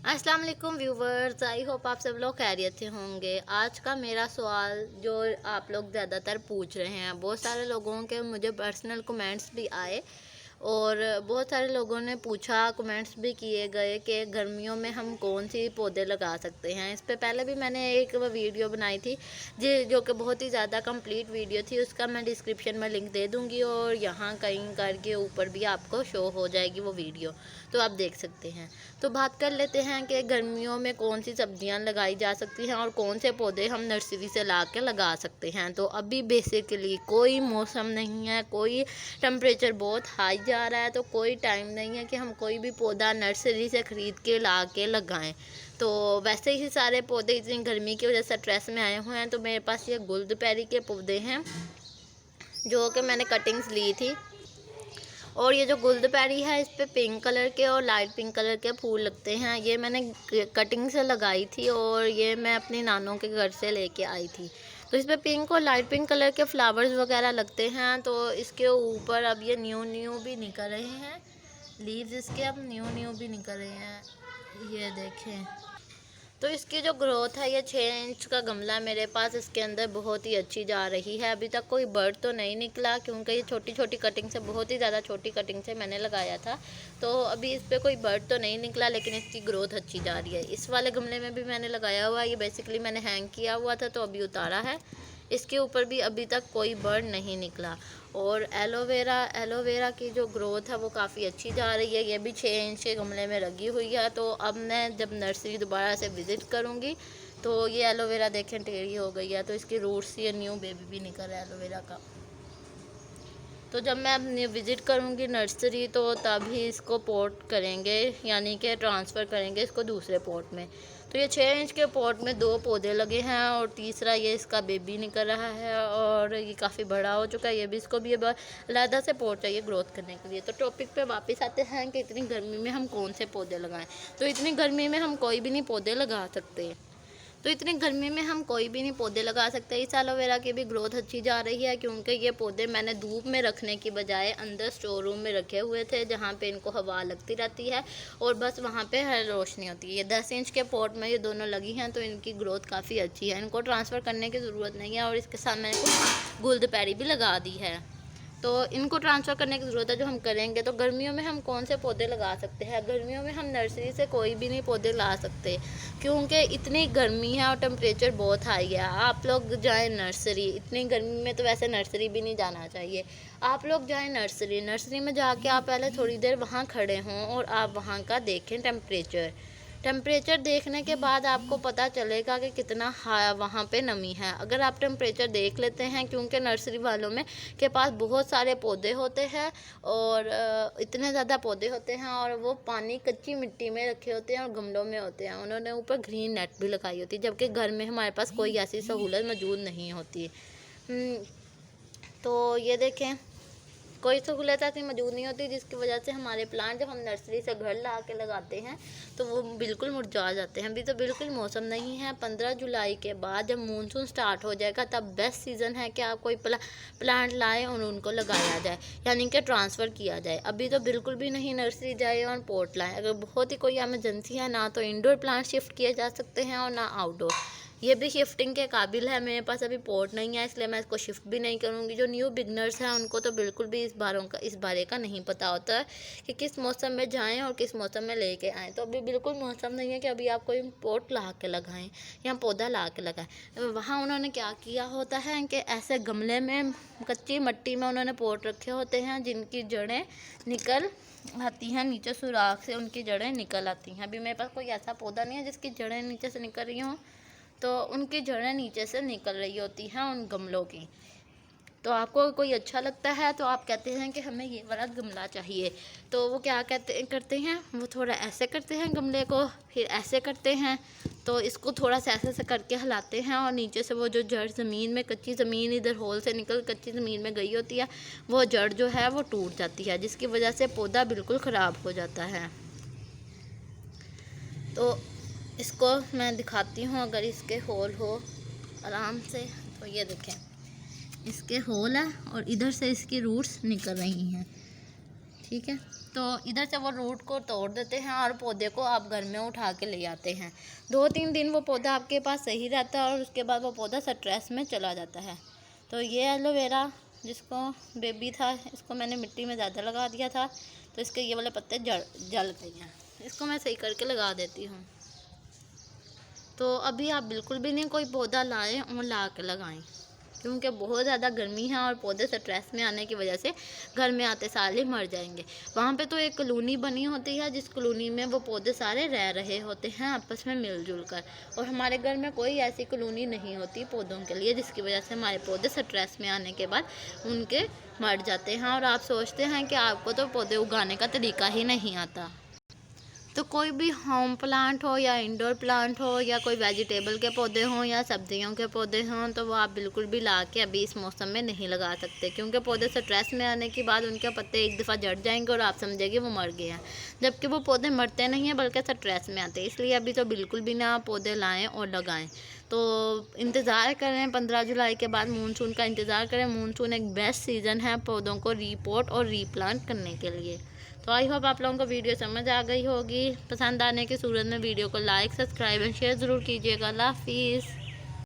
अस्सलाम वालेकुम viewers, I hope आप सब लोग खैरियत से होंगे। आज का मेरा सवाल जो आप लोग ज़्यादातर पूछ रहे हैं, बहुत सारे लोगों के मुझे पर्सनल कमेंट्स भी आए और बहुत सारे लोगों ने पूछा, कमेंट्स भी किए गए कि गर्मियों में हम कौन सी पौधे लगा सकते हैं। इस पे पहले भी मैंने एक वीडियो बनाई थी जो कि बहुत ही ज़्यादा कंप्लीट वीडियो थी। उसका मैं डिस्क्रिप्शन में लिंक दे दूँगी और यहाँ कहीं करके ऊपर भी आपको शो हो जाएगी वो वीडियो, तो आप देख सकते हैं। तो बात कर लेते हैं कि गर्मियों में कौन सी सब्जियां लगाई जा सकती हैं और कौन से पौधे हम नर्सरी से ला के लगा सकते हैं। तो अभी बेसिकली कोई मौसम नहीं है, कोई टेम्परेचर बहुत हाई जा रहा है, तो कोई टाइम नहीं है कि हम कोई भी पौधा नर्सरी से ख़रीद के ला के लगाएं। तो वैसे ही सारे पौधे इतनी गर्मी की वजह से स्ट्रेस में आए हुए हैं। तो मेरे पास ये गुलदपैरी के पौधे हैं जो कि मैंने कटिंग्स ली थी, और ये जो गुलदपैरी है इस पे पिंक कलर के और लाइट पिंक कलर के फूल लगते हैं। ये मैंने कटिंग से लगाई थी और ये मैं अपनी नानों के घर से लेके आई थी। तो इस पे पिंक और लाइट पिंक कलर के फ्लावर्स वगैरह लगते हैं। तो इसके ऊपर अब ये न्यू भी निकल रहे हैं, लीव्स इसके अब न्यू भी निकल रहे हैं, ये देखें। तो इसकी जो ग्रोथ है, ये 6 इंच का गमला मेरे पास, इसके अंदर बहुत ही अच्छी जा रही है। अभी तक कोई बर्ड तो नहीं निकला क्योंकि ये छोटी छोटी कटिंग से, बहुत ही ज़्यादा छोटी कटिंग से मैंने लगाया था। तो अभी इस पर कोई बर्ड तो नहीं निकला, लेकिन इसकी ग्रोथ अच्छी जा रही है। इस वाले गमले में भी मैंने लगाया हुआ है, ये बेसिकली मैंने हैंग किया हुआ था तो अभी उतारा है। इसके ऊपर भी अभी तक कोई बर्ड नहीं निकला। और एलोवेरा की जो ग्रोथ है वो काफ़ी अच्छी जा रही है। ये भी 6 इंच के गमले में लगी हुई है। तो अब मैं जब नर्सरी दोबारा से विज़िट करूँगी तो ये एलोवेरा देखें टेढ़ी हो गई है, तो इसकी रूट्स, ये न्यू बेबी भी निकल रहा है एलोवेरा का। तो जब मैं अब विज़िट करूँगी नर्सरी तो तभी इसको पॉट करेंगे, यानी कि ट्रांसफ़र करेंगे इसको दूसरे पॉट में। तो ये 6 इंच के पॉट में 2 पौधे लगे हैं और तीसरा ये इसका बेबी निकल रहा है और ये काफ़ी बड़ा हो चुका है। ये भी, इसको भी अब अलग से पॉट चाहिए ग्रोथ करने के लिए। तो टॉपिक पे वापस आते हैं कि इतनी गर्मी में हम कौन से पौधे लगाएं। तो इतनी गर्मी में हम कोई भी नहीं पौधे लगा सकते। तो इतनी गर्मी में हम कोई भी नहीं पौधे लगा सकते। इस एलोवेरा की भी ग्रोथ अच्छी जा रही है क्योंकि ये पौधे मैंने धूप में रखने की बजाय अंदर स्टोर रूम में रखे हुए थे, जहाँ पे इनको हवा लगती रहती है और बस वहाँ पे हर रोशनी होती है। ये 10 इंच के पॉट में ये दोनों लगी हैं, तो इनकी ग्रोथ काफ़ी अच्छी है। इनको ट्रांसफ़र करने की ज़रूरत नहीं है और इसके साथ मैंने कुछ गुलदपैरी भी लगा दी है। तो इनको ट्रांसफ़र करने की ज़रूरत है, जो हम करेंगे। तो गर्मियों में हम कौन से पौधे लगा सकते हैं? गर्मियों में हम नर्सरी से कोई भी नहीं पौधे ला सकते क्योंकि इतनी गर्मी है और टेम्परेचर बहुत हाई है। आप लोग जाएं नर्सरी, इतनी गर्मी में तो वैसे नर्सरी भी नहीं जाना चाहिए। आप लोग जाएं नर्सरी में जाके आप पहले थोड़ी देर वहाँ खड़े हों और आप वहाँ का देखें टेम्परेचर देखने के बाद आपको पता चलेगा कि कितना वहाँ पे नमी है। अगर आप टेम्परेचर देख लेते हैं, क्योंकि नर्सरी वालों में के पास बहुत सारे पौधे होते हैं और इतने ज़्यादा पौधे होते हैं और वो पानी कच्ची मिट्टी में रखे होते हैं और गमलों में होते हैं। उन्होंने ऊपर ग्रीन नेट भी लगाई होती है, जबकि घर में हमारे पास कोई ऐसी सहूलत मौजूद नहीं होती। तो ये देखें, कोई सहूलत ऐसी मौजूद नहीं होती, जिसकी वजह से हमारे प्लांट जब हम नर्सरी से घर ला के लगाते हैं तो वो बिल्कुल मुरझा जाते हैं। अभी तो बिल्कुल मौसम नहीं है। 15 जुलाई के बाद जब मानसून स्टार्ट हो जाएगा तब बेस्ट सीज़न है कि आप कोई प्लांट लाएं और उनको लगाया जाए, यानी कि ट्रांसफ़र किया जाए। अभी तो बिल्कुल भी नहीं नर्सरी जाए और पॉट लाएँ। अगर बहुत ही कोई एमरजेंसी है, ना तो इंडोर प्लांट शिफ्ट किए जा सकते हैं और ना आउटडोर। ये भी शिफ्टिंग के काबिल है। मेरे पास अभी पॉट नहीं है, इसलिए मैं इसको शिफ्ट भी नहीं करूँगी। जो न्यू बिगनर्स हैं उनको तो बिल्कुल भी इस बारे का नहीं पता होता है कि किस मौसम में जाएं और किस मौसम में लेके आएँ। तो अभी बिल्कुल मौसम नहीं है कि अभी आप कोई पॉट ला के लगाएं या पौधा ला के लगाएं। वहाँ उन्होंने क्या किया होता है कि ऐसे गमले में कच्ची मिट्टी में उन्होंने पॉट रखे होते हैं जिनकी जड़ें निकल आती हैं नीचे, सुराख से उनकी जड़ें निकल आती हैं। अभी मेरे पास कोई ऐसा पौधा नहीं है जिसकी जड़ें नीचे से निकल रही हों, तो उनकी जड़ें नीचे से निकल रही होती हैं उन गमलों की। तो आपको कोई अच्छा लगता है तो आप कहते हैं कि हमें ये वाला गमला चाहिए, तो वो क्या करते हैं, वो थोड़ा ऐसे करते हैं गमले को, फिर ऐसे करते हैं। तो इसको थोड़ा सा ऐसे करके हिलाते हैं और नीचे से वो जो जड़ ज़मीन में, कच्ची ज़मीन इधर होल से निकल कच्ची ज़मीन में गई होती है, वो जड़ जो है वो टूट जाती है, जिसकी वजह से पौधा बिल्कुल ख़राब हो जाता है। तो इसको मैं दिखाती हूँ, अगर इसके होल हो आराम से, तो ये देखें इसके होल है और इधर से इसकी रूट्स निकल रही हैं, ठीक है। तो इधर से वो रूट को तोड़ देते हैं और पौधे को आप घर में उठा के ले आते हैं। 2-3 दिन वो पौधा आपके पास सही रहता है और उसके बाद वो पौधा स्ट्रेस में चला जाता है। तो ये एलोवेरा जिसको बेबी था, इसको मैंने मिट्टी में ज़्यादा लगा दिया था, तो इसके ये वाले पत्ते जल गए हैं। इसको मैं सही करके लगा देती हूँ। तो अभी आप बिल्कुल भी नहीं कोई पौधा लाएं और ला के लगाएं, क्योंकि बहुत ज़्यादा गर्मी है और पौधे स्ट्रेस में आने की वजह से घर में आते साल ही मर जाएंगे। वहाँ पे तो एक कॉलोनी बनी होती है, जिस कॉलोनी में वो पौधे सारे रह रहे होते हैं आपस में मिलजुल कर, और हमारे घर में कोई ऐसी कॉलोनी नहीं होती पौधों के लिए, जिसकी वजह से हमारे पौधे स्ट्रेस में आने के बाद उनके मर जाते हैं। और आप सोचते हैं कि आपको तो पौधे उगाने का तरीका ही नहीं आता। तो कोई भी होम प्लांट हो या इंडोर प्लांट हो या कोई वेजिटेबल के पौधे हों या सब्जियों के पौधे हों, तो वो आप बिल्कुल भी ला के अभी इस मौसम में नहीं लगा सकते, क्योंकि पौधे स्ट्रेस में आने के बाद उनके पत्ते एक दफ़ा झड़ जाएंगे और आप समझेंगे वो मर गए हैं, जबकि वो पौधे मरते नहीं हैं बल्कि स्ट्रेस में आते हैं। इसलिए अभी तो बिल्कुल भी ना पौधे लाएँ और लगाएँ। तो इंतज़ार करें 15 जुलाई के बाद मानसून का इंतज़ार करें। मानसून एक बेस्ट सीज़न है पौधों को रीपोर्ट और रीप्लांट करने के लिए। तो आई होप आप लोगों को वीडियो समझ आ गई होगी। पसंद आने की सूरत में वीडियो को लाइक, सब्सक्राइब एंड शेयर ज़रूर कीजिएगा। अल्लाह हाफिज़।